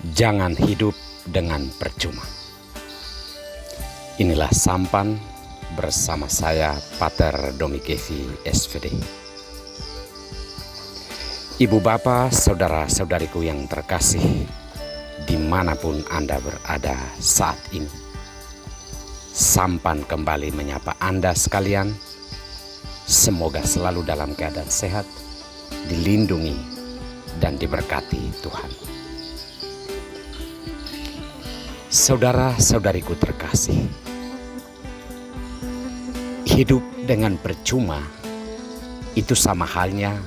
Jangan hidup dengan percuma. Inilah sampan bersama saya, Pater Domikevi SVD. Ibu Bapa, saudara-saudariku yang terkasih, dimanapun Anda berada saat ini, sampan kembali menyapa Anda sekalian. Semoga selalu dalam keadaan sehat, dilindungi dan diberkati Tuhan. Saudara-saudariku terkasih, hidup dengan percuma itu sama halnya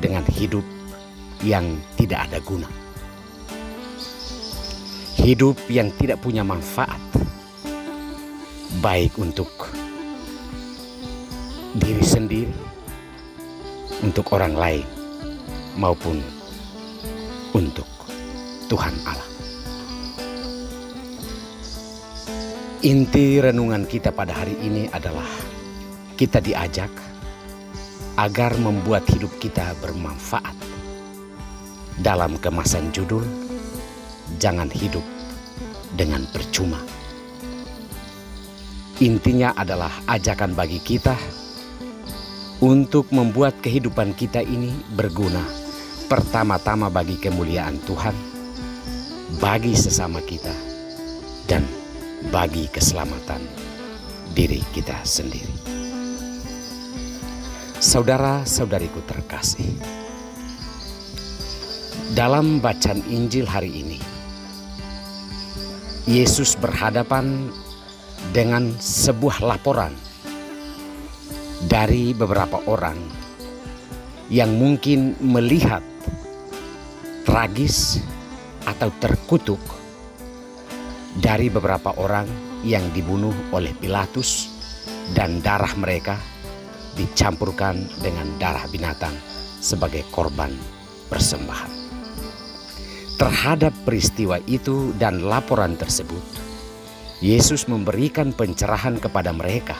dengan hidup yang tidak ada guna. Hidup yang tidak punya manfaat, baik untuk diri sendiri, untuk orang lain, maupun untuk Tuhan Allah. Inti renungan kita pada hari ini adalah kita diajak agar membuat hidup kita bermanfaat. Dalam kemasan judul, jangan hidup dengan percuma. Intinya adalah ajakan bagi kita untuk membuat kehidupan kita ini berguna. Pertama-tama bagi kemuliaan Tuhan, bagi sesama kita, dan bagi keselamatan diri kita sendiri. Saudara-saudariku terkasih, dalam bacaan Injil hari ini, Yesus berhadapan dengan sebuah laporan dari beberapa orang yang mungkin melihat tragis atau terkutuk dari beberapa orang yang dibunuh oleh Pilatus dan darah mereka dicampurkan dengan darah binatang sebagai korban persembahan. Terhadap peristiwa itu dan laporan tersebut, Yesus memberikan pencerahan kepada mereka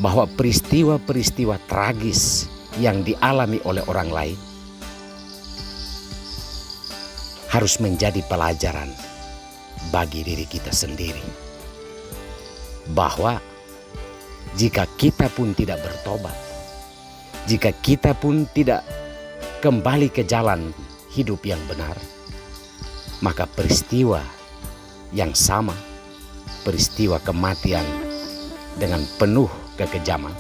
bahwa peristiwa-peristiwa tragis yang dialami oleh orang lain harus menjadi pelajaran bagi diri kita sendiri, bahwa jika kita pun tidak bertobat, jika kita pun tidak kembali ke jalan hidup yang benar, maka peristiwa yang sama, peristiwa kematian dengan penuh kekejaman,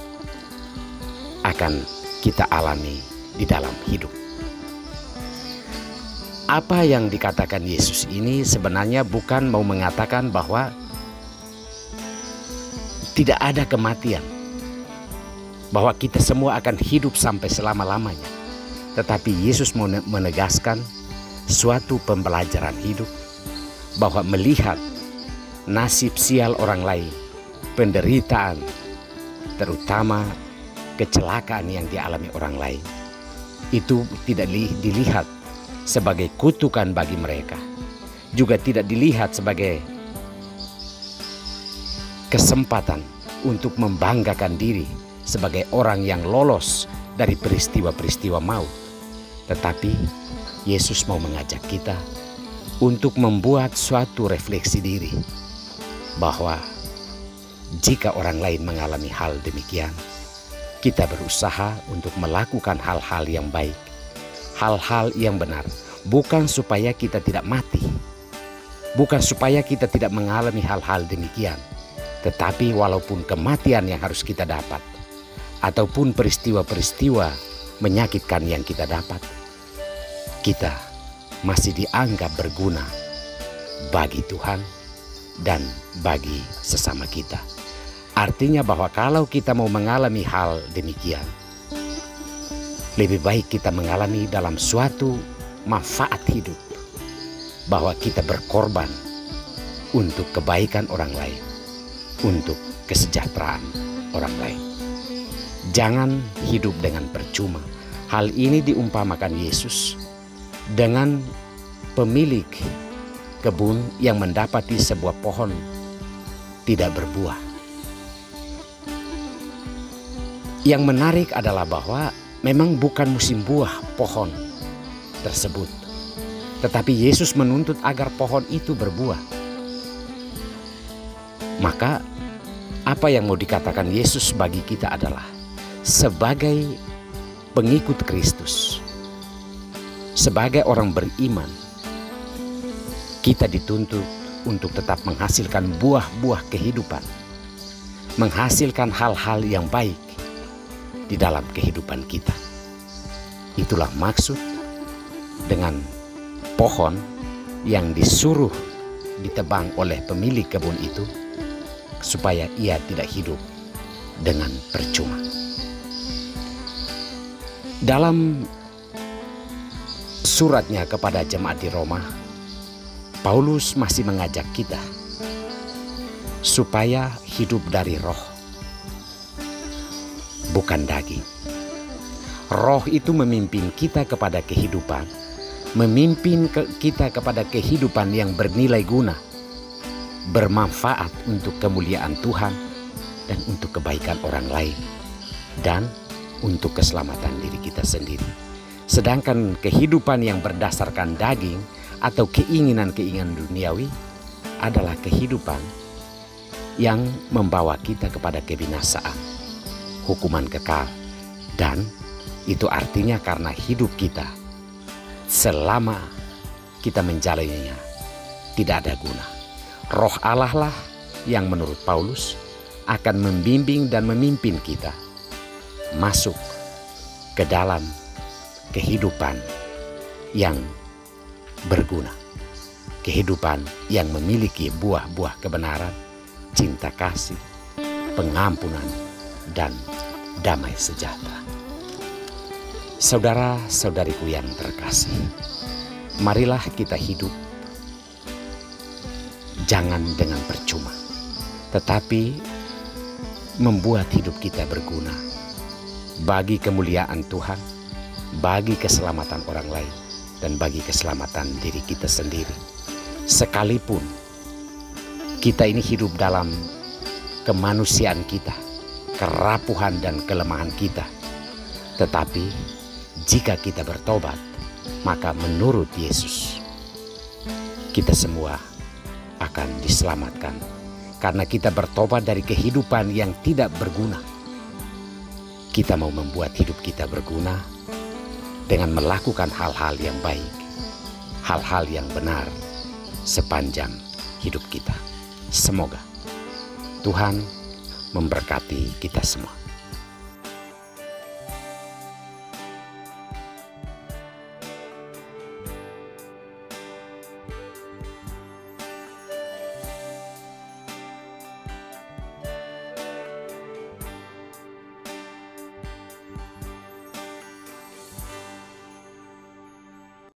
akan kita alami di dalam hidup. Apa yang dikatakan Yesus ini sebenarnya bukan mau mengatakan bahwa tidak ada kematian, bahwa kita semua akan hidup sampai selama-lamanya. Tetapi Yesus mau menegaskan suatu pembelajaran hidup, bahwa melihat nasib sial orang lain, penderitaan, terutama kecelakaan yang dialami orang lain, itu tidak dilihat sebagai kutukan bagi mereka, juga tidak dilihat sebagai kesempatan untuk membanggakan diri sebagai orang yang lolos dari peristiwa-peristiwa maut. Tetapi Yesus mau mengajak kita untuk membuat suatu refleksi diri, bahwa jika orang lain mengalami hal demikian, kita berusaha untuk melakukan hal-hal yang baik, hal-hal yang benar, bukan supaya kita tidak mati, bukan supaya kita tidak mengalami hal-hal demikian, tetapi walaupun kematian yang harus kita dapat, ataupun peristiwa-peristiwa menyakitkan yang kita dapat, kita masih dianggap berguna bagi Tuhan dan bagi sesama kita. Artinya bahwa kalau kita mau mengalami hal demikian, lebih baik kita mengalami dalam suatu manfaat hidup, bahwa kita berkorban untuk kebaikan orang lain, untuk kesejahteraan orang lain. Jangan hidup dengan percuma. Hal ini diumpamakan Yesus dengan pemilik kebun yang mendapati sebuah pohon tidak berbuah. Yang menarik adalah bahwa memang bukan musim buah pohon tersebut. tetapi Yesus menuntut agar pohon itu berbuah. Maka apa yang mau dikatakan Yesus bagi kita adalah sebagai pengikut Kristus, sebagai orang beriman, kita dituntut untuk tetap menghasilkan buah-buah kehidupan, menghasilkan hal-hal yang baik di dalam kehidupan kita. Itulah maksud dengan pohon yang disuruh ditebang oleh pemilik kebun itu, supaya ia tidak hidup dengan percuma. Dalam suratnya kepada jemaat di Roma, Paulus masih mengajak kita supaya hidup dari roh, bukan daging. Roh itu memimpin kita kepada kehidupan, memimpin kita kepada kehidupan yang bernilai guna, bermanfaat untuk kemuliaan Tuhan dan untuk kebaikan orang lain dan untuk keselamatan diri kita sendiri. Sedangkan kehidupan yang berdasarkan daging atau keinginan-keinginan duniawi adalah kehidupan yang membawa kita kepada kebinasaan, hukuman kekal, dan itu artinya karena hidup kita selama kita menjalaninya tidak ada guna. Roh Allah lah yang menurut Paulus akan membimbing dan memimpin kita masuk ke dalam kehidupan yang berguna, kehidupan yang memiliki buah-buah kebenaran, cinta kasih, pengampunan, dan damai sejahtera. Saudara-saudariku yang terkasih, marilah kita hidup jangan dengan percuma, tetapi membuat hidup kita berguna bagi kemuliaan Tuhan, bagi keselamatan orang lain, dan bagi keselamatan diri kita sendiri. Sekalipun kita ini hidup dalam kemanusiaan kita, kerapuhan dan kelemahan kita, tetapi jika kita bertobat, maka menurut Yesus kita semua akan diselamatkan, karena kita bertobat dari kehidupan yang tidak berguna. Kita mau membuat hidup kita berguna dengan melakukan hal-hal yang baik, hal-hal yang benar sepanjang hidup kita. Semoga Tuhan memberkati kita semua.